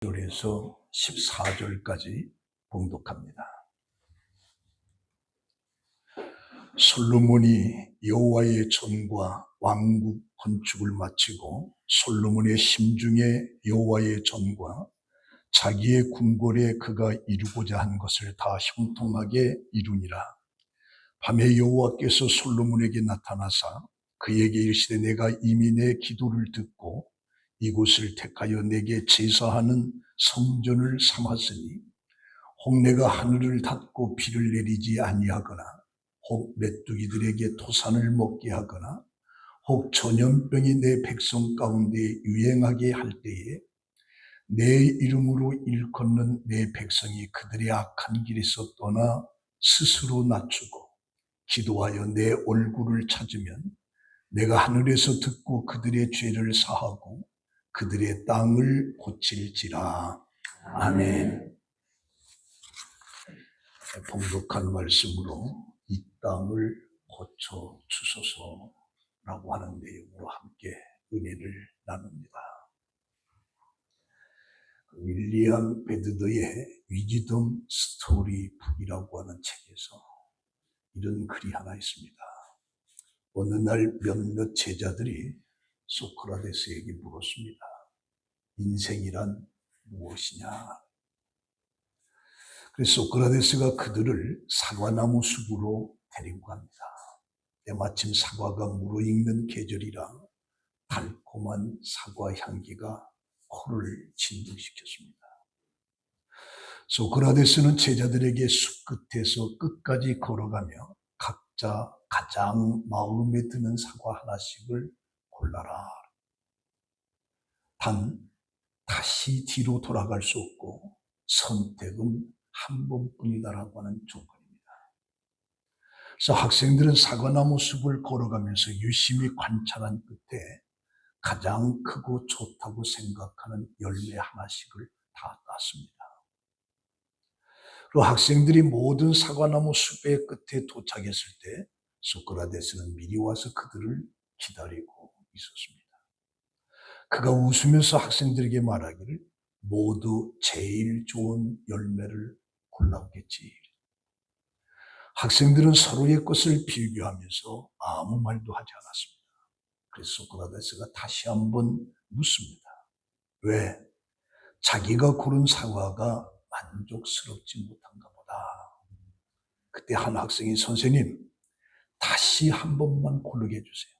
1절에서 14절까지 봉독합니다. 솔로몬이 여호와의 전과 왕국 건축을 마치고 솔로몬의 심중에 여호와의 전과 자기의 궁궐에 그가 이루고자 한 것을 다 형통하게 이루니라. 밤에 여호와께서 솔로몬에게 나타나사 그에게 이르시되 내가 이미 내 기도를 듣고 이곳을 택하여 내게 제사하는 성전을 삼았으니 혹 내가 하늘을 닫고 비를 내리지 아니하거나 혹 메뚜기들에게 토산을 먹게 하거나 혹 전염병이 내 백성 가운데 유행하게 할 때에 내 이름으로 일컫는 내 백성이 그들의 악한 길에서 떠나 스스로 낮추고 기도하여 내 얼굴을 찾으면 내가 하늘에서 듣고 그들의 죄를 사하고 그들의 땅을 고칠지라. 아멘. 봉독한 말씀으로 이 땅을 고쳐 주소서라고 하는 내용으로 함께 은혜를 나눕니다. 윌리엄 베드더의 위즈덤 스토리북이라고 하는 책에서 이런 글이 하나 있습니다. 어느 날 몇몇 제자들이 소크라테스에게 물었습니다. 인생이란 무엇이냐? 그래서 소크라테스가 그들을 사과나무 숲으로 데리고 갑니다. 때마침 사과가 무르익는 계절이라 달콤한 사과 향기가 코를 진동시켰습니다. 소크라테스는 제자들에게 숲 끝에서 끝까지 걸어가며 각자 가장 마음에 드는 사과 하나씩을 골라라. 단 다시 뒤로 돌아갈 수 없고 선택은 한 번뿐이다라고 하는 조건입니다. 그래서 학생들은 사과나무 숲을 걸어가면서 유심히 관찰한 끝에 가장 크고 좋다고 생각하는 열매 하나씩을 다 땄습니다. 그리고 학생들이 모든 사과나무 숲의 끝에 도착했을 때 소크라테스는 미리 와서 그들을 기다리고 있었습니다. 그가 웃으면서 학생들에게 말하기를 모두 제일 좋은 열매를 골라오겠지. 학생들은 서로의 것을 비교하면서 아무 말도 하지 않았습니다. 그래서 소크라테스가 다시 한번 묻습니다. 왜? 자기가 고른 사과가 만족스럽지 못한가 보다. 그때 한 학생이 선생님, 다시 한 번만 고르게 해주세요.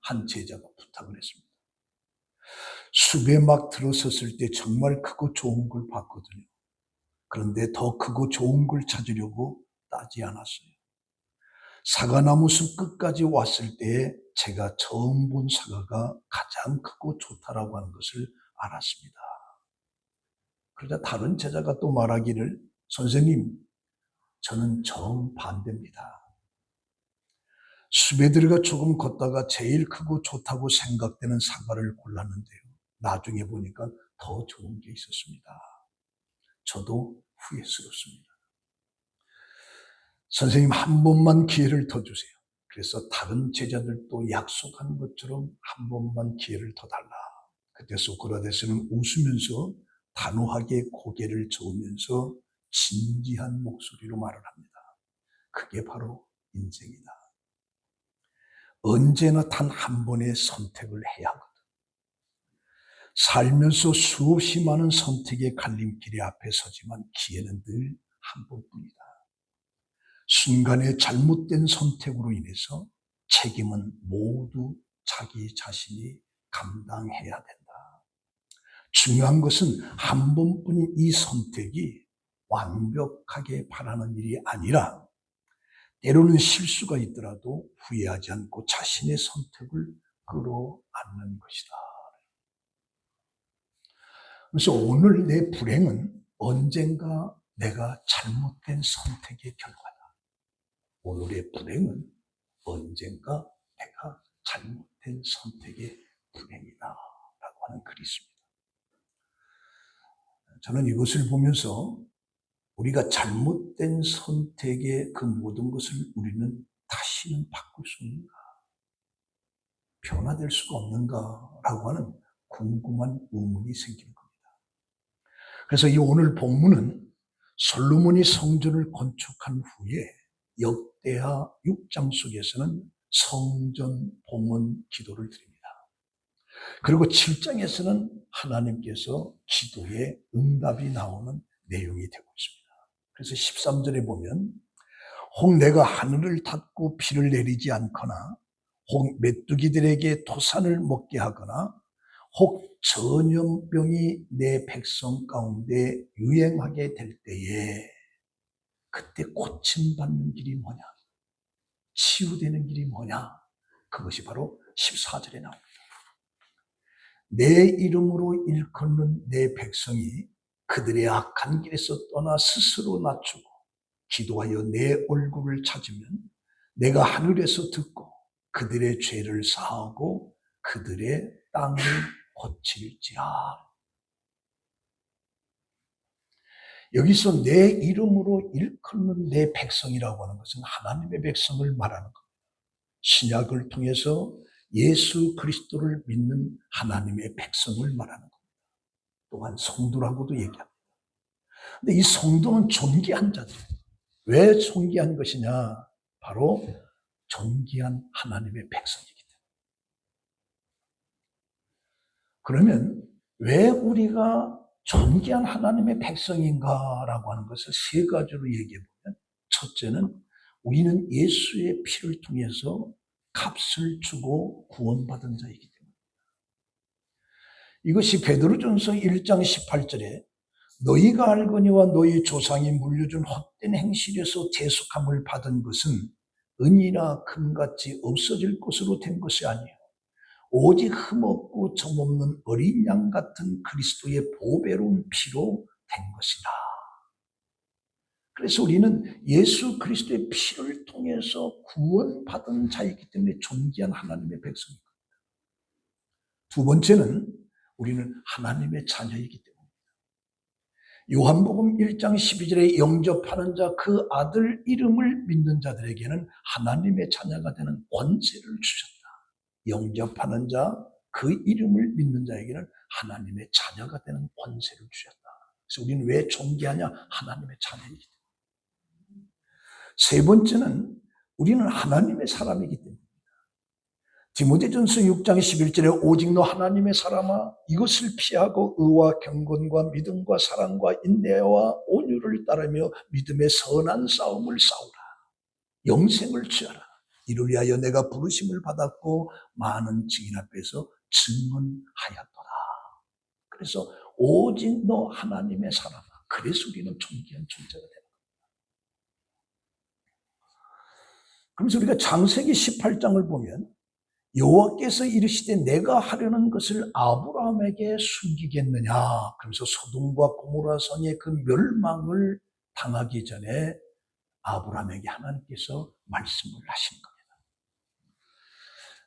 한 제자가 부탁을 했습니다. 숲에 막 들어섰을 때 정말 크고 좋은 걸 봤거든요. 그런데 더 크고 좋은 걸 찾으려고 따지 않았어요. 사과나무 숲 끝까지 왔을 때 제가 처음 본 사과가 가장 크고 좋다라고 하는 것을 알았습니다. 그러자 다른 제자가 또 말하기를 선생님, 저는 정반대입니다. 숲에 들어가 조금 걷다가 제일 크고 좋다고 생각되는 사과를 골랐는데요. 나중에 보니까 더 좋은 게 있었습니다. 저도 후회스럽습니다. 선생님 한 번만 기회를 더 주세요. 그래서 다른 제자들도 약속한 것처럼 한 번만 기회를 더 달라. 그때 소크라테스는 웃으면서 단호하게 고개를 저으면서 진지한 목소리로 말을 합니다. 그게 바로 인생이다. 언제나 단 한 번의 선택을 해야 하거든. 살면서 수없이 많은 선택의 갈림길에 앞에 서지만 기회는 늘 한 번뿐이다. 순간의 잘못된 선택으로 인해서 책임은 모두 자기 자신이 감당해야 된다. 중요한 것은 한 번뿐인 이 선택이 완벽하게 바라는 일이 아니라 때로는 실수가 있더라도 후회하지 않고 자신의 선택을 끌어안는 것이다. 그래서 오늘 내 불행은 언젠가 내가 잘못된 선택의 결과다. 오늘의 불행은 언젠가 내가 잘못된 선택의 불행이다 라고 하는 글이 있습니다. 저는 이것을 보면서 우리가 잘못된 선택의 그 모든 것을 우리는 다시는 바꿀 수 없는가? 변화될 수가 없는가? 라고 하는 궁금한 의문이 생기는 겁니다. 그래서 이 오늘 본문은 솔로몬이 성전을 건축한 후에 역대하 6장 속에서는 성전 봉헌 기도를 드립니다. 그리고 7장에서는 하나님께서 기도의 응답이 나오는 내용이 되고 있습니다. 그래서 13절에 보면 혹 내가 하늘을 닫고 비를 내리지 않거나 혹 메뚜기들에게 토산을 먹게 하거나 혹 전염병이 내 백성 가운데 유행하게 될 때에 그때 고침받는 길이 뭐냐? 치유되는 길이 뭐냐? 그것이 바로 14절에 나옵니다. 내 이름으로 일컫는 내 백성이 그들의 악한 길에서 떠나 스스로 낮추고 기도하여 내 얼굴을 찾으면 내가 하늘에서 듣고 그들의 죄를 사하고 그들의 땅을 고칠지라. 여기서 내 이름으로 일컫는 내 백성이라고 하는 것은 하나님의 백성을 말하는 겁니다. 신약을 통해서 예수 그리스도를 믿는 하나님의 백성을 말하는 겁니다. 또한 성도라고도 얘기합니다. 근데 이 성도는 존귀한 자들이에요. 왜 존귀한 것이냐? 바로 존귀한 하나님의 백성이기 때문에. 그러면 왜 우리가 존귀한 하나님의 백성인가라고 하는 것을 세 가지로 얘기해보면, 첫째는 우리는 예수의 피를 통해서 값을 주고 구원받은 자이기 때문입니다. 이것이 베드로전서 1장 18절에 너희가 알거니와 너희 조상이 물려준 헛된 행실에서 대속함을 받은 것은 은이나 금같이 없어질 것으로 된 것이 아니요 오직 흠없고 점없는 어린 양 같은 그리스도의 보배로운 피로 된 것이다. 그래서 우리는 예수 그리스도의 피를 통해서 구원받은 자이기 때문에 존귀한 하나님의 백성입니다. 두 번째는 우리는 하나님의 자녀이기 때문입니다. 요한복음 1장 12절에 영접하는 자 그 아들 이름을 믿는 자들에게는 하나님의 자녀가 되는 권세를 주셨다. 영접하는 자 그 이름을 믿는 자에게는 하나님의 자녀가 되는 권세를 주셨다. 그래서 우리는 왜 존귀하냐? 하나님의 자녀이기 때문에. 세 번째는 우리는 하나님의 사람이기 때문입니다. 디모데전서 6장 11절에 오직 너 하나님의 사람아 이것을 피하고 의와 경건과 믿음과 사랑과 인내와 온유를 따르며 믿음의 선한 싸움을 싸우라. 영생을 취하라. 이를 위하여 내가 부르심을 받았고 많은 증인 앞에서 증언하였더라. 그래서 오직 너 하나님의 사람아. 그래서 우리는 존귀한 존재가 되는 겁니다. 그래서 우리가 창세기 18장을 보면 여호와께서 이르시되 내가 하려는 것을 아브라함에게 숨기겠느냐. 그러면서 소돔과 고모라 성의 그 멸망을 당하기 전에 아브라함에게 하나님께서 말씀을 하신 겁니다.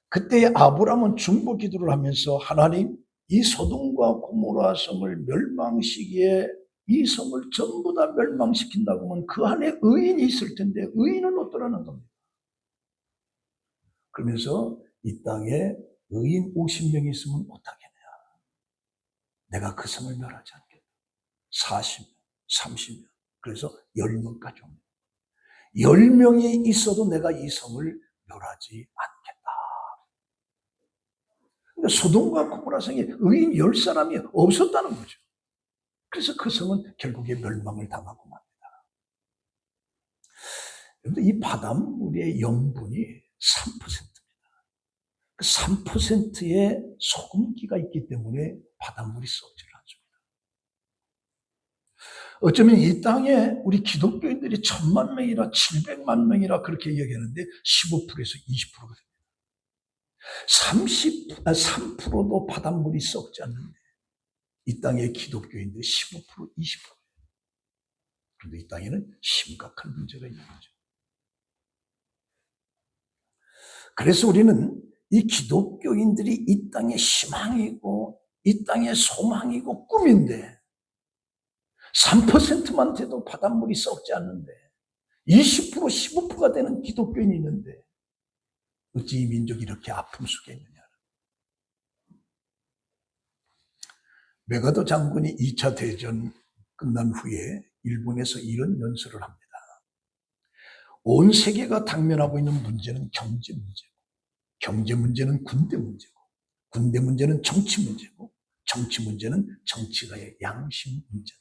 그때 아브라함은 중보 기도를 하면서 하나님 이 소돔과 고모라 성을 멸망시기에 이 성을 전부 다 멸망시킨다고 하면 그 안에 의인이 있을 텐데 의인은 어떠라는 겁니다. 그러면서 이 땅에 의인 50명이 있으면 어떡하겠냐. 내가 그 성을 멸하지 않겠다. 40명, 30명, 그래서 10명까지 옵니다. 10명이 있어도 내가 이 성을 멸하지 않겠다. 그러니까 소돔과 고모라 성에 의인 10사람이 없었다는 거죠. 그래서 그 성은 결국에 멸망을 당하고 맙니다. 그런데 이 바닷물의 염분이 3%입니다. 그 3%의 소금기가 있기 때문에 바닷물이 썩지를 않습니다. 어쩌면 이 땅에 우리 기독교인들이 1000만 명이라 700만 명이라 그렇게 얘기하는데 15%에서 20%가 됩니다. 3%도 바닷물이 썩지 않는데 이 땅의 기독교인들 15%, 20%. 그런데 이 땅에는 심각한 문제가 있는 거죠. 그래서 우리는 이 기독교인들이 이 땅의 희망이고 이 땅의 소망이고 꿈인데 3%만 돼도 바닷물이 썩지 않는데 20%, 15%가 되는 기독교인이 있는데 어찌 이 민족이 이렇게 아픔 속에 있느냐. 메가더 장군이 2차 대전 끝난 후에 일본에서 이런 연설을 합니다. 온 세계가 당면하고 있는 문제는 경제 문제고, 경제 문제는 군대 문제고, 군대 문제는 정치 문제고, 정치 문제는 정치가의 양심 문제다.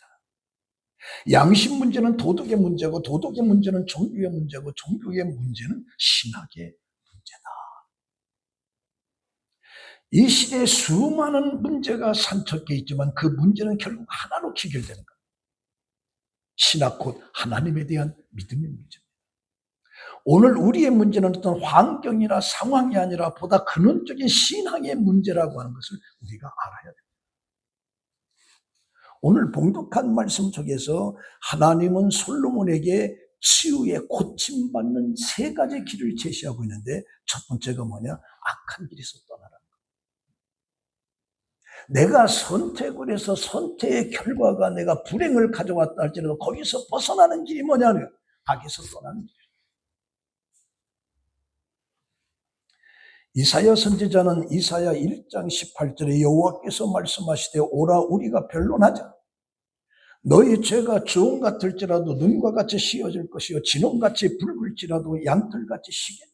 양심 문제는 도덕의 문제고, 도덕의 문제는 종교의 문제고, 종교의 문제는 신학의 문제다. 이 시대에 수많은 문제가 산적해 있지만 그 문제는 결국 하나로 귀결되는 겁니다. 신학 곧 하나님에 대한 믿음의 문제입니다. 오늘 우리의 문제는 어떤 환경이나 상황이 아니라 보다 근원적인 신앙의 문제라고 하는 것을 우리가 알아야 됩니다. 오늘 봉독한 말씀 속에서 하나님은 솔로몬에게 치유에 고침받는 세 가지 길을 제시하고 있는데, 첫 번째가 뭐냐? 악한 길에서 떠나라. 내가 선택을 해서 선택의 결과가 내가 불행을 가져왔다 할지라도 거기서 벗어나는 길이 뭐냐? 악에서 떠나는 길. 이사야 선지자는 이사야 1장 18절에 여호와께서 말씀하시되 오라 우리가 변론하자. 너희 죄가 주홍 같을지라도 눈과 같이 씌어질 것이요 진홍같이 붉을지라도 양털같이 시겠.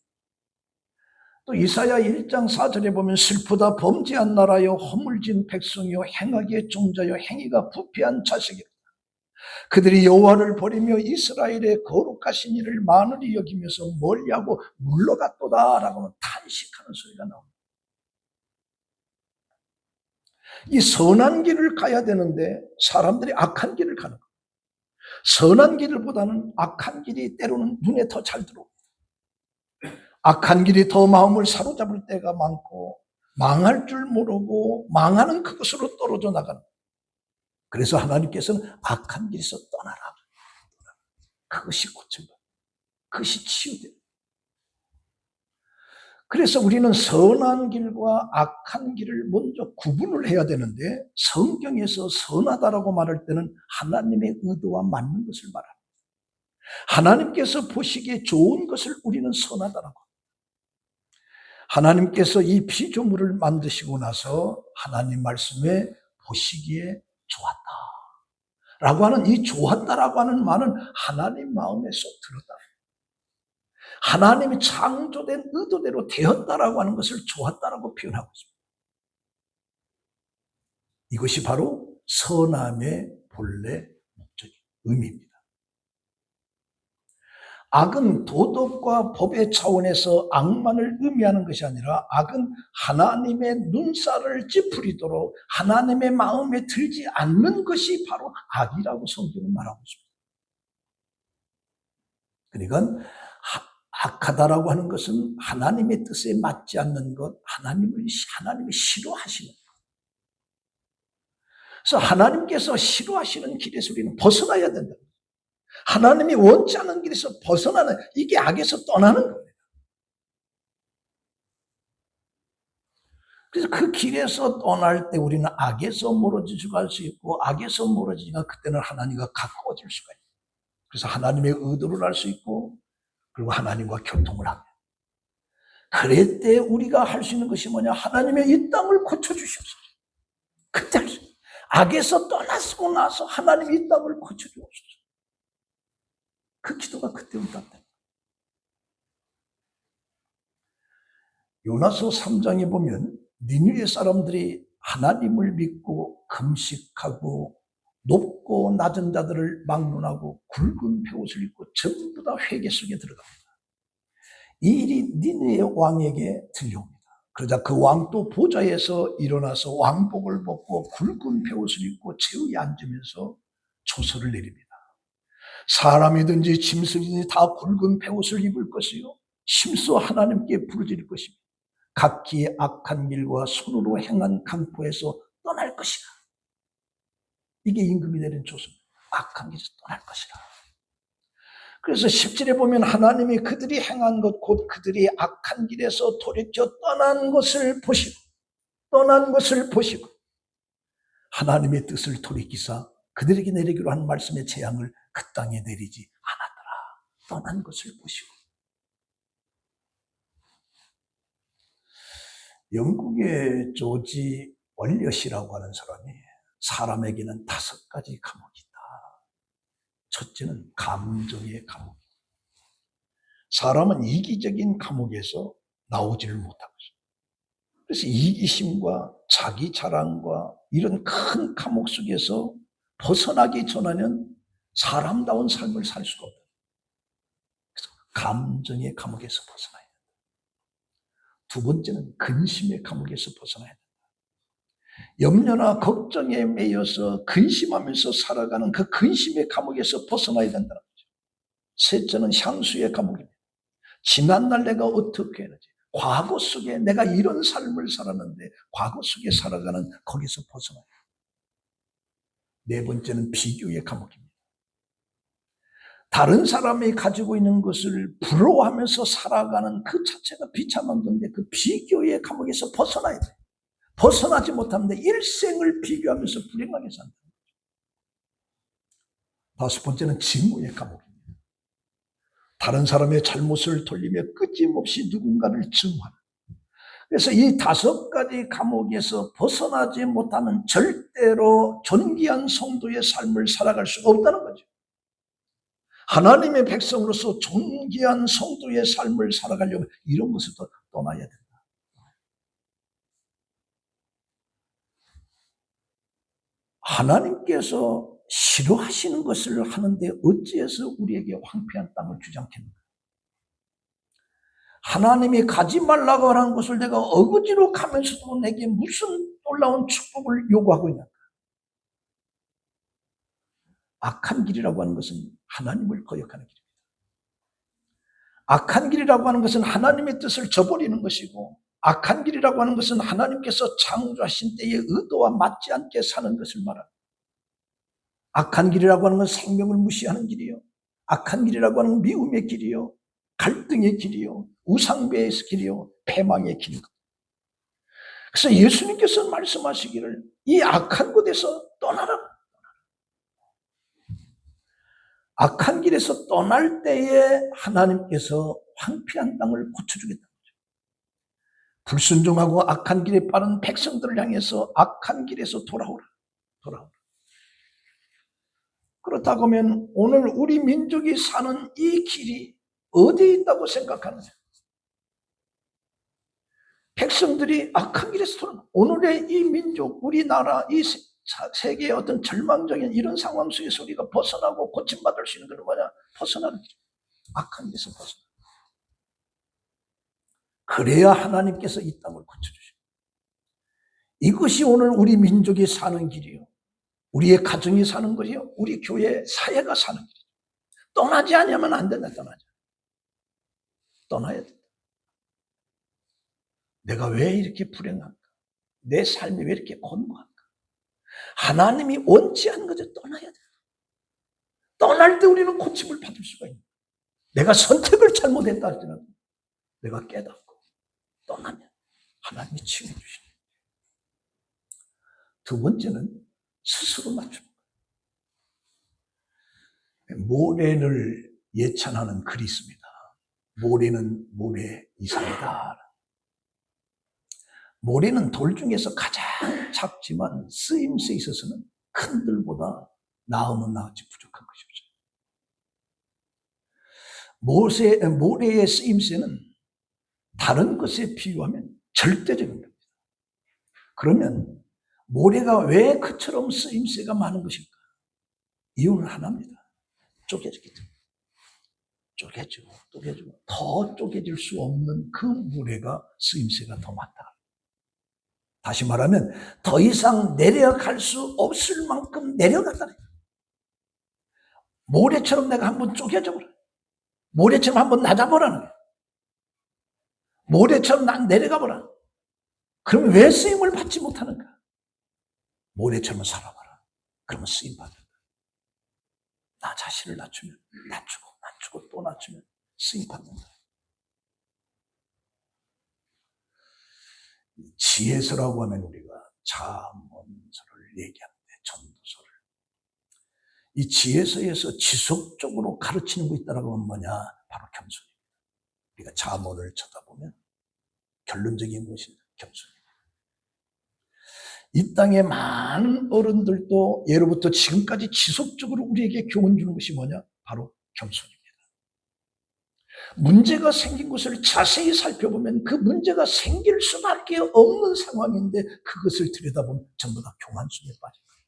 또 이사야 1장 4절에 보면 슬프다 범죄한 나라여 허물진 백성이요 행악의 종자여 행위가 부패한 자식이라. 그들이 여호와를 버리며 이스라엘의 거룩하신 이를 만으리 여기면서 멀리하고 물러갔도다 라고 탄식하는 소리가 나옵니다. 이 선한 길을 가야 되는데 사람들이 악한 길을 가는 거예요. 선한 길보다는 악한 길이 때로는 눈에 더 잘 들어옵니다. 악한 길이 더 마음을 사로잡을 때가 많고 망할 줄 모르고 망하는 그것으로 떨어져 나가는 거예요. 그래서 하나님께서는 악한 길에서 떠나라. 그것이 고침받아. 그것이 치유돼요. 그래서 우리는 선한 길과 악한 길을 먼저 구분을 해야 되는데, 성경에서 선하다라고 말할 때는 하나님의 의도와 맞는 것을 말합니다. 하나님께서 보시기에 좋은 것을 우리는 선하다라고. 하나님께서 이 피조물을 만드시고 나서 하나님 말씀에 보시기에 좋았다 라고 하는 이 좋았다라고 하는 말은 하나님 마음에 쏙 들었다. 하나님이 창조된 의도대로 되었다라고 하는 것을 좋았다라고 표현하고 있습니다. 이것이 바로 선함의 본래 목적인 의미입니다. 악은 도덕과 법의 차원에서 악만을 의미하는 것이 아니라 악은 하나님의 눈살을 찌푸리도록 하나님의 마음에 들지 않는 것이 바로 악이라고 성경은 말하고 있습니다. 그러니까 악하다라고 하는 것은 하나님의 뜻에 맞지 않는 것, 하나님이 싫어하시는 것. 그래서 하나님께서 싫어하시는 길에서 우리는 벗어나야 된다. 하나님이 원치 않는 길에서 벗어나는, 이게 악에서 떠나는 겁니다. 그래서 그 길에서 떠날 때 우리는 악에서 멀어지고 갈 수 있고, 악에서 멀어지니까 그때는 하나님과 가까워질 수가 있어요. 그래서 하나님의 의도를 알 수 있고, 그리고 하나님과 교통을 합니다. 그럴 때 우리가 할 수 있는 것이 뭐냐? 하나님의 이 땅을 고쳐주시옵소서. 그때 할 수 있어요. 악에서 떠나고 나서 하나님이 이 땅을 고쳐주옵소서. 그 기도가 그때 응답된다. 요나서 3장에 보면 니느웨 사람들이 하나님을 믿고 금식하고 높고 낮은 자들을 막론하고 굵은 베옷을 입고 전부 다 회개 속에 들어갑니다. 이 일이 니느웨 왕에게 들려옵니다. 그러자 그 왕도 보좌에서 일어나서 왕복을 벗고 굵은 베옷을 입고 제위에 앉으면서 조서를 내립니다. 사람이든지 짐승이든지 다 굵은 베옷을 입을 것이요 심수 하나님께 부르짖을 것입니다. 각기 악한 길과 손으로 행한 강포에서 떠날 것이라. 이게 임금이 내린 조서입니다. 악한 길에서 떠날 것이라. 그래서 10절에 보면 하나님이 그들이 행한 것 곧 그들이 악한 길에서 돌이켜 떠난 것을 보시고 하나님의 뜻을 돌이키사 그들에게 내리기로 한 말씀의 재앙을 그 땅에 내리지 않았더라. 떠난 것을 보시고. 영국의 조지 얼리엇이라고 하는 사람이 사람에게는 5가지 감옥이 있다. 첫째는 감정의 감옥. 사람은 이기적인 감옥에서 나오지를 못하고 있어요. 그래서 이기심과 자기 자랑과 이런 큰 감옥 속에서 벗어나기 전에는 사람다운 삶을 살 수가 없다. 그래서 감정의 감옥에서 벗어나야 된다. 두 번째는 근심의 감옥에서 벗어나야 된다. 염려나 걱정에 매여서 근심하면서 살아가는 그 근심의 감옥에서 벗어나야 된다는 거죠. 셋째는 향수의 감옥입니다. 지난날 내가 어떻게 했는지, 과거 속에 내가 이런 삶을 살았는데 과거 속에 살아가는 거기서 벗어나야 돼요. 네 번째는 비교의 감옥입니다. 다른 사람이 가지고 있는 것을 부러워하면서 살아가는 그 자체가 비참한 건데 그 비교의 감옥에서 벗어나야 돼요. 벗어나지 못하는데 일생을 비교하면서 불행하게 산다. 다섯 번째는 증오의 감옥입니다. 다른 사람의 잘못을 돌리며 끊임없이 누군가를 증오하는. 그래서 이 다섯 가지 감옥에서 벗어나지 못하는 절대로 존귀한 성도의 삶을 살아갈 수가 없다는 거죠. 하나님의 백성으로서 존귀한 성도의 삶을 살아가려면 이런 것부터 떠나야 된다. 하나님께서 싫어하시는 것을 하는데 어찌해서 우리에게 황폐한 땅을 주장했는가? 하나님이 가지 말라고 하는 것을 내가 어거지로 가면서도 내게 무슨 놀라운 축복을 요구하고 있는가? 악한 길이라고 하는 것은 하나님을 거역하는 길입니다. 악한 길이라고 하는 것은 하나님의 뜻을 저버리는 것이고, 악한 길이라고 하는 것은 하나님께서 창조하신 때의 의도와 맞지 않게 사는 것을 말합니다. 악한 길이라고 하는 건 생명을 무시하는 길이요, 악한 길이라고 하는 건 미움의 길이요, 갈등의 길이요, 우상배의 길이요, 패망의 길이요. 그래서 예수님께서 말씀하시기를 이 악한 곳에서 떠나라. 악한 길에서 떠날 때에 하나님께서 황폐한 땅을 고쳐주겠다는 거죠. 불순종하고 악한 길에 빠른 백성들을 향해서 악한 길에서 돌아오라. 그렇다고 하면 오늘 우리 민족이 사는 이 길이 어디에 있다고 생각하느냐? 백성들이 악한 길에서 돌아오라. 오늘의 이 민족, 우리나라, 이 세계의 어떤 절망적인 이런 상황 속에서 우리가 벗어나고 고침받을 수 있는 건 뭐냐? 벗어나는 길. 악한 길에서 벗어나. 그래야 하나님께서 이 땅을 고쳐주십니다. 이것이 오늘 우리 민족이 사는 길이요, 우리의 가정이 사는 거리요, 우리 교회 사회가 사는 길이죠. 떠나지 않으면 안 된다. 떠나야 된다. 내가 왜 이렇게 불행한가? 내 삶이 왜 이렇게 곤고한가? 하나님이 원치 않는 것을 떠나야 돼. 떠날 때 우리는 고침을 받을 수가 있는. 내가 선택을 잘못했다 할지라도 내가 깨닫고 떠나면 하나님이 치유해 주시는. 두 번째는 스스로 낮추는 거예요. 모래를 예찬하는 글이 있습니다. 모래는 모래 이상이다. 모래는 돌 중에서 가장 작지만 쓰임새에 있어서는 큰 들보다 나으면 나을지 부족한 것이죠. 모래의 쓰임새는 다른 것에 비유하면 절대적인 겁니다. 그러면 모래가 왜 그처럼 쓰임새가 많은 것일까? 이유는 하나입니다. 쪼개지기 때문에. 쪼개지고 더 쪼개질 수 없는 그 모래가 쓰임새가 더 많다. 다시 말하면 더 이상 내려갈 수 없을 만큼 내려갔다는 거예요. 모래처럼 내가 한번 쪼개져 버려. 모래처럼 한번 낮아보라는 거예요. 모래처럼 난 내려가 보라. 그럼 왜 쓰임을 받지 못하는가? 모래처럼 살아봐라. 그러면 쓰임 받는다. 나 자신을 낮추면 낮추고 또 낮추면 쓰임 받는다. 지혜서라고 하면 우리가 잠언서를 얘기하는데, 전도서를. 이 지혜서에서 지속적으로 가르치는 거 있다라고 하면 뭐냐? 바로 겸손입니다. 우리가 잠언을 쳐다보면 결론적인 것이 겸손입니다. 이 땅의 많은 어른들도 예로부터 지금까지 지속적으로 우리에게 교훈 주는 것이 뭐냐? 바로 겸손입니다. 문제가 생긴 것을 자세히 살펴보면 그 문제가 생길 수밖에 없는 상황인데 그것을 들여다보면 전부 다 교만성에 빠진 거예요.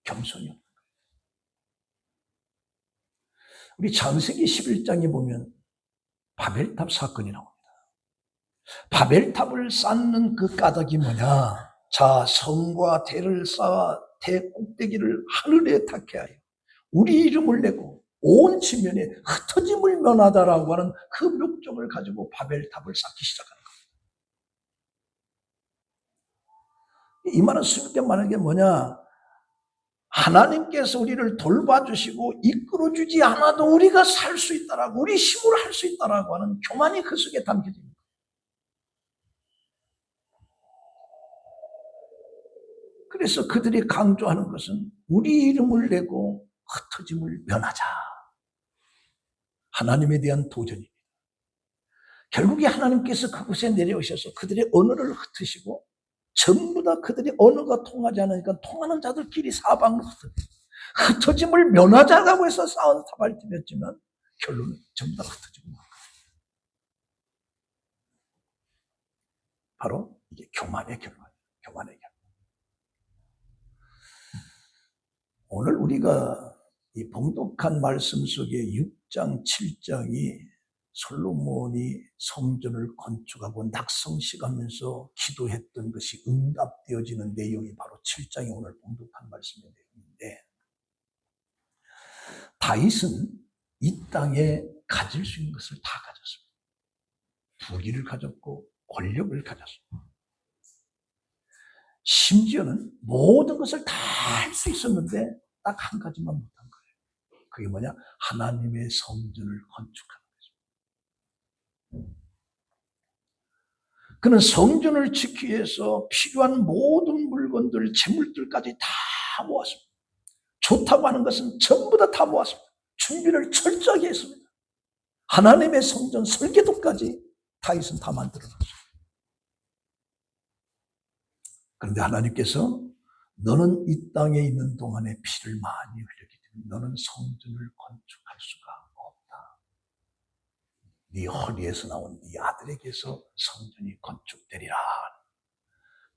겸손이 없는 거예요. 우리 창세기 11장에 보면 바벨탑 사건이 나옵니다. 바벨탑을 쌓는 그 까닭이 뭐냐? 자, 성과 대를 쌓아 대 꼭대기를 하늘에 닿게 하여 우리 이름을 내고 온 지면에 흩어짐을 면하다라고 하는 그 목적을 가지고 바벨탑을 쌓기 시작하는 거예요. 이 말은 쉽게 말하는 게 뭐냐? 하나님께서 우리를 돌봐주시고 이끌어주지 않아도 우리가 살 수 있다라고, 우리 힘으로 할 수 있다라고 하는 교만이 그 속에 담겨집니다. 그래서 그들이 강조하는 것은 우리 이름을 내고 흩어짐을 면하자. 하나님에 대한 도전입니다. 결국에 하나님께서 그곳에 내려오셔서 그들의 언어를 흩으시고 전부 다 그들의 언어가 통하지 않으니까 통하는 자들끼리 사방으로 흩어짐을 면하자라고 해서 쌓은 타발집이었지만 결론은 전부 다 흩어지고 만 거예요. 바로 이게 교만의 결과예요. 교만의 결과. 오늘 우리가 이 봉독한 말씀 속에 6장, 7장이 솔로몬이 성전을 건축하고 낙성식하면서 기도했던 것이 응답되어지는 내용이 바로 7장이 오늘 봉독한 말씀의 내용인데, 다윗은 이 땅에 가질 수 있는 것을 다 가졌습니다. 부귀를 가졌고 권력을 가졌습니다. 심지어는 모든 것을 다 할 수 있었는데 딱 한 가지만 못한 거예요. 그게 뭐냐? 하나님의 성전을 건축하는 거죠. 그는 성전을 지키기 위해서 필요한 모든 물건들, 재물들까지 다 모았습니다. 좋다고 하는 것은 전부 다 모았습니다. 준비를 철저하게 했습니다. 하나님의 성전 설계도까지 다윗은 다 만들어놨어요. 그런데 하나님께서 너는 이 땅에 있는 동안에 피를 많이 흘렸기 때문에 너는 성전을 건축할 수가 없다. 네 허리에서 나온 네 아들에게서 성전이 건축되리라.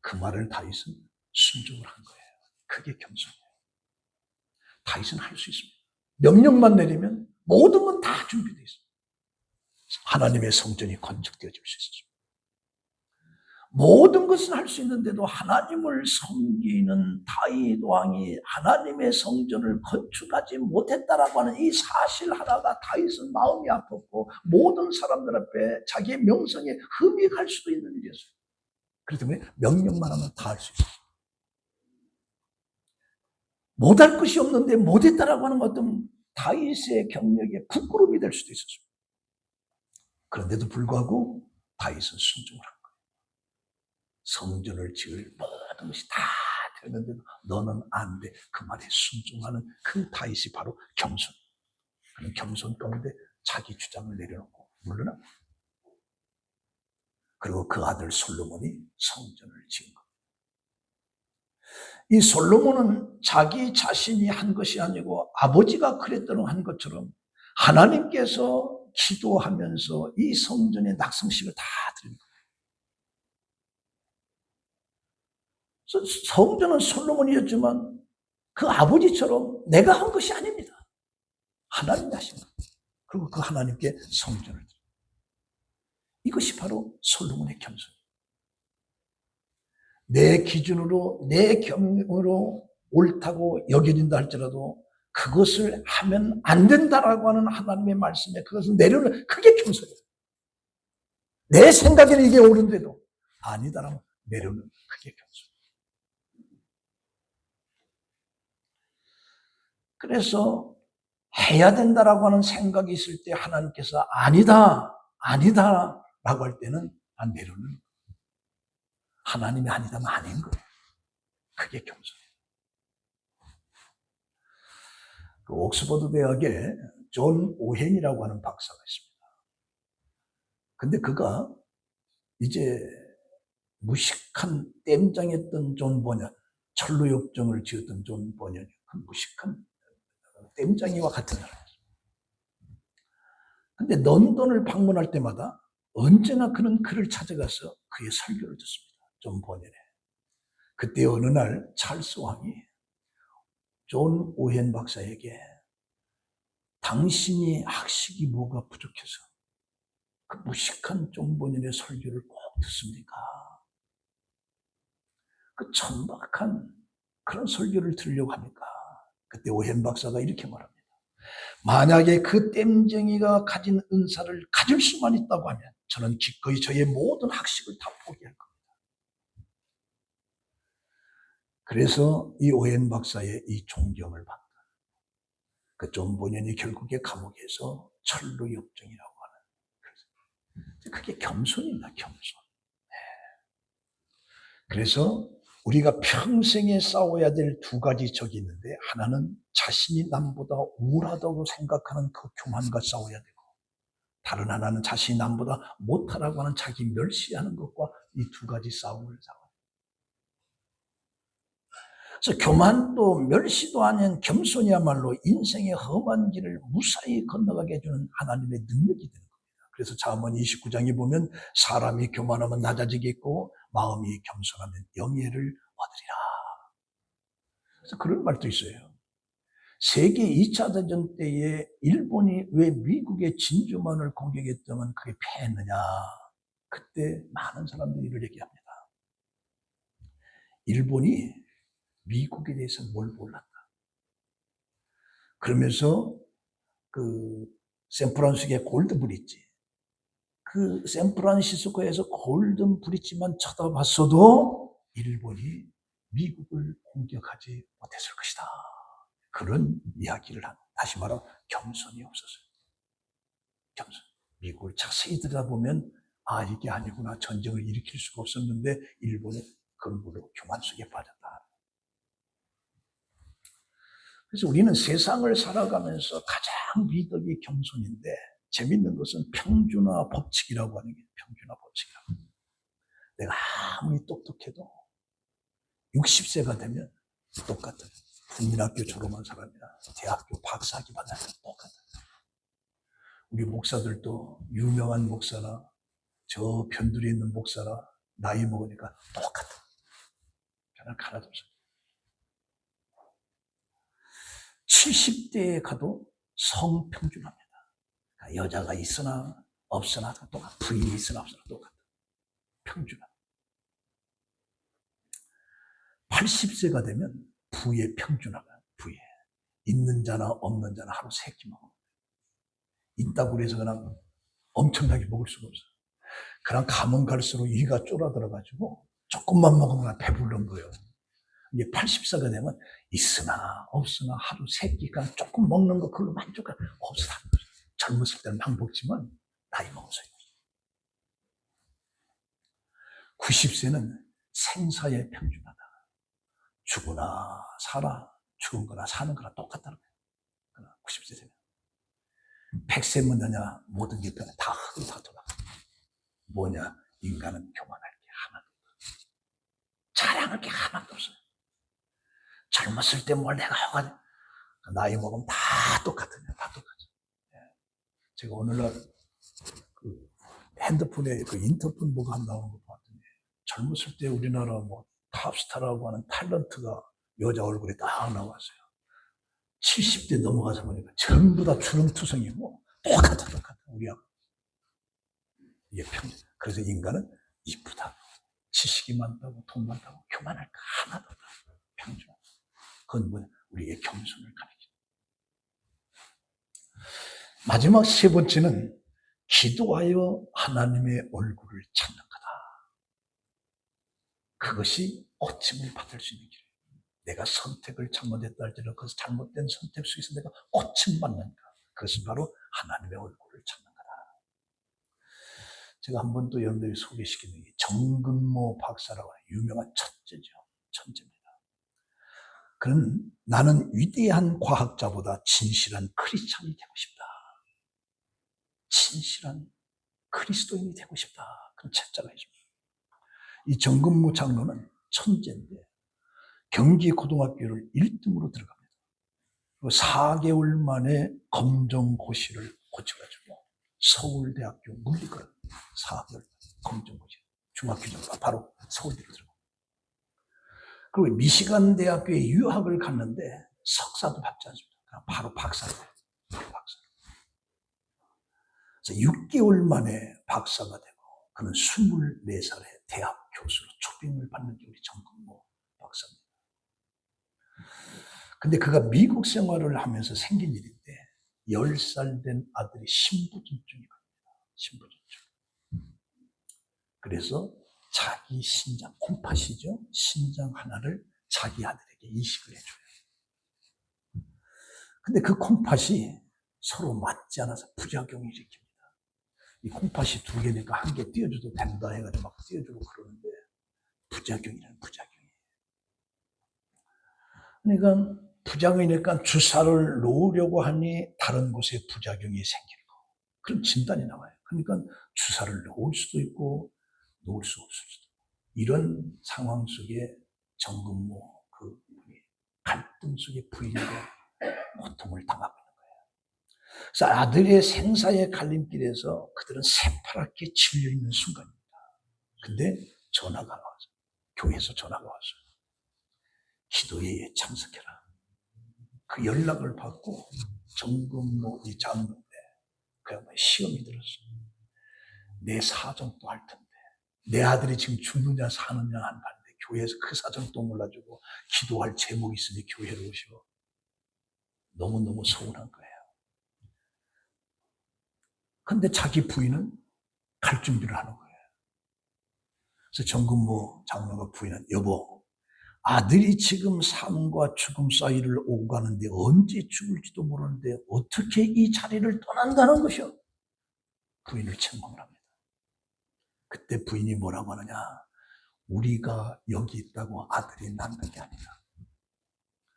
그 말을 다윗은 순종을 한 거예요. 그게 겸손이에요. 다윗은 할 수 있습니다. 명령만 내리면 모든 건 다 준비되어 있습니다. 하나님의 성전이 건축되어질 수 있습니다. 모든 것은 할 수 있는데도 하나님을 섬기는 다윗 왕이 하나님의 성전을 건축하지 못했다라고 하는 이 사실 하나가 다윗은 마음이 아팠고 모든 사람들 앞에 자기의 명성에 흠이 갈 수도 있는 일이었어요. 그렇기 때문에 명령만 하면 다 할 수 있어요. 못할 것이 없는데 못했다라고 하는 어떤 다윗의 경력에 부끄러움이 될 수도 있었어요. 그런데도 불구하고 다윗은 순종을 한 거예요. 성전을 지을 모든 것이 다 되는데도 너는 안 돼. 그 말에 순종하는 그 다윗이 바로 겸손. 그런 겸손 가운데 자기 주장을 내려놓고 물러나. 그리고 그 아들 솔로몬이 성전을 지은 겁니다. 이 솔로몬은 자기 자신이 한 것이 아니고 아버지가 그랬던 한 것처럼 하나님께서 기도하면서 이 성전의 낙성식을 다 드린 거예요. 성전은 솔로몬이었지만 그 아버지처럼 내가 한 것이 아닙니다. 하나님이 하신 겁니다. 그리고 그 하나님께 성전을 드립니다. 이것이 바로 솔로몬의 겸손입니다. 내 기준으로 내 경험으로 옳다고 여겨진다 할지라도 그것을 하면 안 된다라고 하는 하나님의 말씀에 그것을 내려놓는 그게 겸손이에요. 내 생각에는 이게 옳은데도 아니다라면 내려놓는 그게 겸손이에요. 그래서 해야 된다라고 하는 생각이 있을 때 하나님께서 아니다라고 할 때는 안 내려놓는 거예요. 하나님이 아니다면 아닌 거예요. 그게 겸손이에요. 그 옥스퍼드 대학에 존 오헨이라고 하는 박사가 있습니다. 근데 그가 이제 무식한 땜장했던 존 버년, 철로 역정을 지었던 존 버년이 그 무식한 땜장이와 같은 사람이었어요. 근데 런던을 방문할 때마다 언제나 그는 그를 찾아가서 그의 설교를 듣습니다. 존 버년의. 그때 어느 날 찰스 왕이 존 오헨 박사에게 당신이 학식이 뭐가 부족해서 그 무식한 존 버년의 설교를 꼭 듣습니까? 그 천박한 그런 설교를 들으려고 합니까? 그때 오헨 박사가 이렇게 말합니다. 만약에 그 땜쟁이가 가진 은사를 가질 수만 있다고 하면 저는 기꺼이 저의 모든 학식을 다 포기할 겁니다. 그래서 이 오헨 박사의 이 존경을 받다. 그 존 버년이 결국에 감옥에서 철로 역정이라고 하는. 그게 겸손이다, 겸손. 그래서 우리가 평생에 싸워야 될 두 가지 적이 있는데 하나는 자신이 남보다 우월하다고 생각하는 그 교만과 싸워야 되고 다른 하나는 자신이 남보다 못하라고 하는 자기 멸시하는 것과 이 두 가지 싸움을 싸워요. 그래서 교만도 멸시도 아닌 겸손이야말로 인생의 험한 길을 무사히 건너가게 해주는 하나님의 능력이 되는 겁니다. 그래서 잠언 29장에 보면 사람이 교만하면 낮아지겠고 마음이 겸손하면 영예를 얻으리라. 그래서 그런 말도 있어요. 세계 2차 대전 때에 일본이 왜 미국의 진주만을 공격했다면 그게 패했느냐. 그때 많은 사람들이 이를 얘기합니다. 일본이 미국에 대해서 뭘 몰랐다. 그러면서 그 샌프란시스코의 골든 브릿지, 그 샌프란시스코에서 골든 브릿지만 쳐다봤어도 일본이 미국을 공격하지 못했을 것이다. 그런 이야기를 한. 다시 말하면 겸손이 없었어요. 겸손. 미국을 자세히 들여다보면 아 이게 아니구나. 전쟁을 일으킬 수가 없었는데 일본은 그런 걸로 교만 속에 빠졌다. 그래서 우리는 세상을 살아가면서 가장 미덕이 겸손인데 재밌는 것은 평준화 법칙이라고 하는 게 평준화 법칙이라고. 내가 아무리 똑똑해도 60세가 되면 똑같아요. 국민학교 졸업한 사람이나 대학교 박사학위 받는 사람 똑같아요. 우리 목사들도 유명한 목사나 저 변두리에 있는 목사나 나이 먹으니까 똑같아. 변할 거 하나도 없어요. 70대에 가도 성평준합니다. 그러니까 여자가 있으나 없으나 똑같아. 부인이 있으나 없으나 똑같아. 평준합니다. 80세가 되면 부의 평준화가 부의. 있는 자나 없는 자나 하루 3끼 먹어. 있다고 해서 그냥 엄청나게 먹을 수가 없어요. 그냥 가면 갈수록 위가 쫄아들어가지고 조금만 먹으면 배부른 거예요. 이게 80세가 되면 있으나 없으나 하루 3끼가 조금 먹는 거 그걸로 만족하고 없으나 젊었을 때는 막 먹지만 나이 먹어서 90세는 생사의 평준하다. 죽으나 살아 죽은 거나 사는 거나 똑같다는 거예요. 90세 되면 100세면 되냐 모든 게 변해 다 흙으로 다 돌아가. 뭐냐 인간은 교만할 게 하나도 없어요. 자랑할 게 하나도 없어요. 젊었을 때 뭘 내가 하고 나이 먹으면 다 똑같아요. 다 똑같아요. 제가 오늘날 그 핸드폰에 그 인터폰 뭐가 안 나오는 거 봤더니 젊었을 때 우리나라 뭐 탑스타라고 하는 탤런트가 여자 얼굴에 딱 나왔어요. 70대 넘어가서 보니까 전부 다 주름투성이고 똑같아. 우리하고. 이게 평균. 그래서 인간은 이쁘다고, 지식이 많다고, 돈 많다고, 교만할 거 하나도 없다. 평균. 그건 뭐냐? 우리의 겸손을 가리키죠. 마지막 3번째는 기도하여 하나님의 얼굴을 찾는 거다. 그것이 고침을 받을 수 있는 길이에요. 내가 선택을 잘못했다 할지라도 그 잘못된 선택 속에서 내가 고침 받는가. 그것은 바로 하나님의 얼굴을 찾는 거다. 제가 한 번 또 여러분들이 소개시키는 게 정근모 박사라고 하는 유명한 천재죠. 천재입니다. 그는 나는 위대한 과학자보다 진실한 크리스찬이 되고 싶다. 진실한 그리스도인이 되고 싶다. 그런 책자가 있습니다. 이 정근무 장로는 천재인데 경기고등학교를 1등으로 들어갑니다. 그리고 4개월 만에 검정고시를 고쳐가지고 서울대학교 물리학을 4개월 검정고시 중학교장 바로 서울대로 들어갑니다. 그리고 미시간 대학교에 유학을 갔는데 석사도 받지 않습니다. 바로 박사가 돼요. 그래서 6개월 만에 박사가 되고 그는 24살에 대학 교수로 초빙을 받는 게 우리 정근무 박사입니다. 근데 그가 미국 생활을 하면서 생긴 일인데 10살 된 아들이 신부전증이 갑니다. 신부전증. 그래서 자기 신장, 콩팥이죠. 신장 하나를 자기 아들에게 이식을 해줘요. 근데 그 콩팥이 서로 맞지 않아서 부작용을 일으킵니다. 이 콩팥이 2개니까 1개 띄워줘도 된다 해가지고 막 띄워주고 그러는데 부작용이라는 부작용이에요. 그러니까 부작용이니까 주사를 놓으려고 하니 다른 곳에 부작용이 생기고 그런 진단이 나와요. 그러니까 주사를 놓을 수도 있고 놓을 수 없을 수도 있고 이런 상황 속에 정근무 그 분이 갈등 속에 부인과 고통을 당하고 있는 거예요. 그래서 아들의 생사의 갈림길에서 그들은 새파랗게 질려 있는 순간입니다. 근데 전화가 와서 교회에서 전화가 왔어요. 기도회에 참석해라. 그 연락을 받고 정근무 이 장로인데 그 양반이 시험이 들었어요. 내 사정도 알 텐데 내 아들이 지금 죽느냐 사느냐 한다는데 교회에서 그 사정도 몰라주고 기도할 제목이 있으니 교회로 오시오. 너무너무 서운한 거예요. 근데 자기 부인은 갈 준비를 하는 거예요. 그래서 정근무 장로가 부인은 여보, 아들이 지금 삶과 죽음 사이를 오고 가는데 언제 죽을지도 모르는데 어떻게 이 자리를 떠난다는 것이오? 부인을 책망을 합니다. 그때 부인이 뭐라고 하느냐? 우리가 여기 있다고 아들이 낳는 게 아니라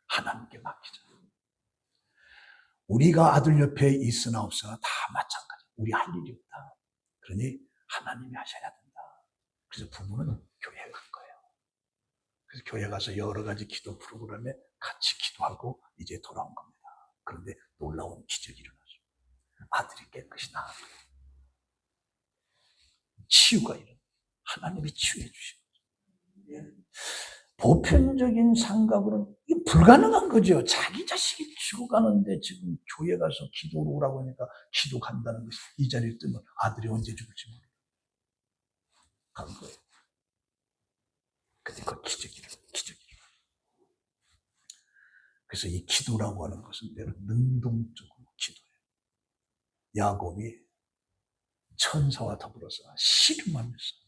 하나님께 맡기자. 우리가 아들 옆에 있으나 없으나 다 마찬가지. 우리 할 일이 없다. 그러니 하나님이 하셔야 된다. 그래서 부부는 교회에 간 거예요. 그래서 교회 가서 여러 가지 기도 프로그램에 같이 기도하고 이제 돌아온 겁니다. 그런데 놀라운 기적이 일어나죠. 아들이 깨끗이 나았어요. 치유가 일어나요. 하나님이 치유해 주시고. 보편적인 생각으로는 이게 불가능한 거죠. 자기 자식이 죽어가는데 지금 교회 가서 기도로 오라고 하니까 기도 간다는 것이 이 자리를 뜨면 아들이 언제 죽을지 모르고 간 거예요. 근데 그 기적이에요. 그래서 이 기도라고 하는 것은 때로 능동적으로 기도해요. 야곱이 천사와 더불어서 씨름하면서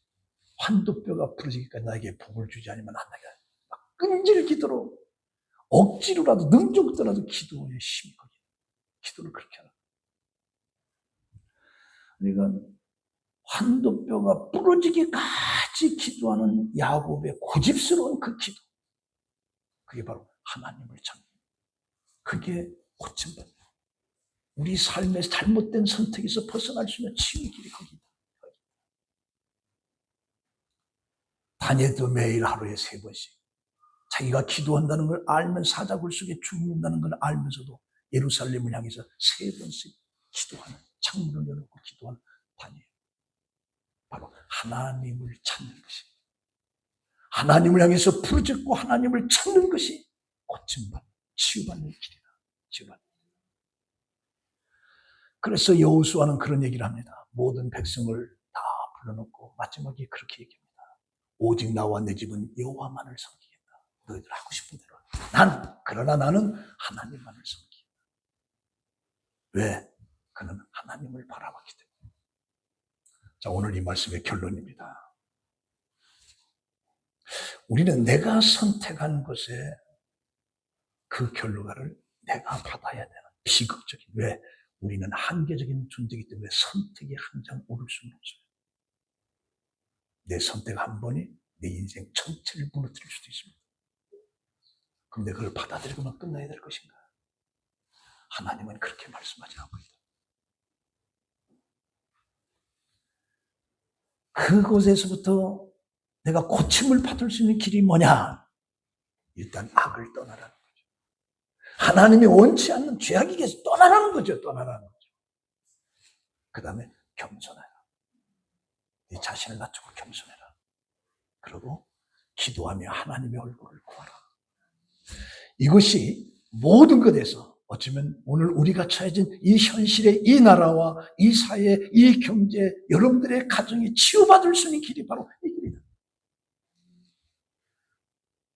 환도뼈가 부러지기까지 나에게 복을 주지 않으면 안 되게 막 끈질 기도로 억지로라도 능적더라도 기도에 힘이 거기 기도를 그렇게 하라. 그러니까 환도뼈가 부러지기까지 기도하는 야곱의 고집스러운 그 기도, 그게 바로 하나님을 찾는, 그게 고침받는, 우리 삶의 잘못된 선택에서 벗어날 수 있는 치유의 길이 거기다. 다니엘도 매일 하루에 3번씩 자기가 기도한다는 걸 알면 사자굴 속에 죽는다는 걸 알면서도 예루살렘을 향해서 3번씩 기도하는, 창문을 열어놓고 기도하는 다니엘. 바로 하나님을 찾는 것이, 하나님을 향해서 부르짖고 하나님을 찾는 것이 고침받는, 치유받는 길이다. 치유받는. 그래서 여호수아는 그런 얘기를 합니다. 모든 백성을 다 불러놓고 마지막에 그렇게 얘기합니다. 오직 나와 내 집은 여호와만을 섬기겠다. 너희들 하고 싶은 대로. 그러나 나는 하나님만을 섬기겠다. 왜? 그는 하나님을 바라봤기 때문에. 자, 오늘 이 말씀의 결론입니다. 우리는 내가 선택한 것에 그 결과를 내가 받아야 되는 비극적인, 왜? 우리는 한계적인 존재이기 때문에 선택이 항상 옳을 수는 없어요. 내 선택 한 번이 내 인생 전체를 무너뜨릴 수도 있습니다. 그런데 그걸 받아들이고만 끝나야 될 것인가? 하나님은 그렇게 말씀하지 않고 있다. 그곳에서부터 내가 고침을 받을 수 있는 길이 뭐냐? 일단 악을 떠나라는 거죠. 하나님이 원치 않는 죄악에게서 떠나라는 거죠. 떠나라는 거죠. 그 다음에 겸손해라. 네 자신을 낮추고 겸손해라. 그리고 기도하며 하나님의 얼굴을 구하라. 이것이 모든 것에서 어쩌면 오늘 우리가 처해진 이 현실의 이 나라와 이 사회, 이 경제, 여러분들의 가정이 치유받을 수 있는 길이 바로 이 길이다.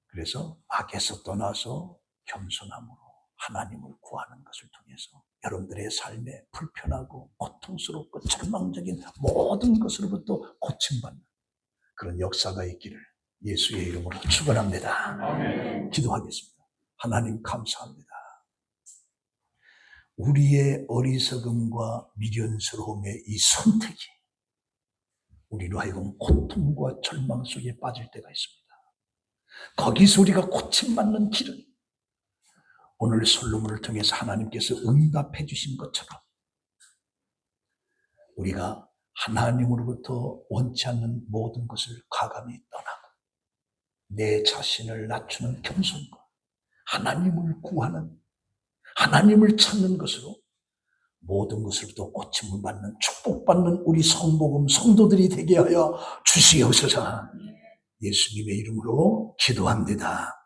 그래서 악에서 떠나서 겸손함으로 하나님을 구하는 것을 통해서 여러분들의 삶에 불편하고 고통스럽고 절망적인 모든 것으로부터 고침받는 그런 역사가 있기를 예수의 이름으로 축원합니다. 아멘. 기도하겠습니다. 하나님 감사합니다. 우리의 어리석음과 미련스러움의 이 선택이 우리로 하여금 고통과 절망 속에 빠질 때가 있습니다. 거기서 우리가 고침받는 길은 오늘 솔로몬을 통해서 하나님께서 응답해 주신 것처럼 우리가 하나님으로부터 원치 않는 모든 것을 과감히 떠나고 내 자신을 낮추는 겸손과 하나님을 구하는 하나님을 찾는 것으로 모든 것으로부터 고침을 받는 축복받는 우리 성복음 성도들이 되게 하여 주시옵소서. 예수님의 이름으로 기도합니다.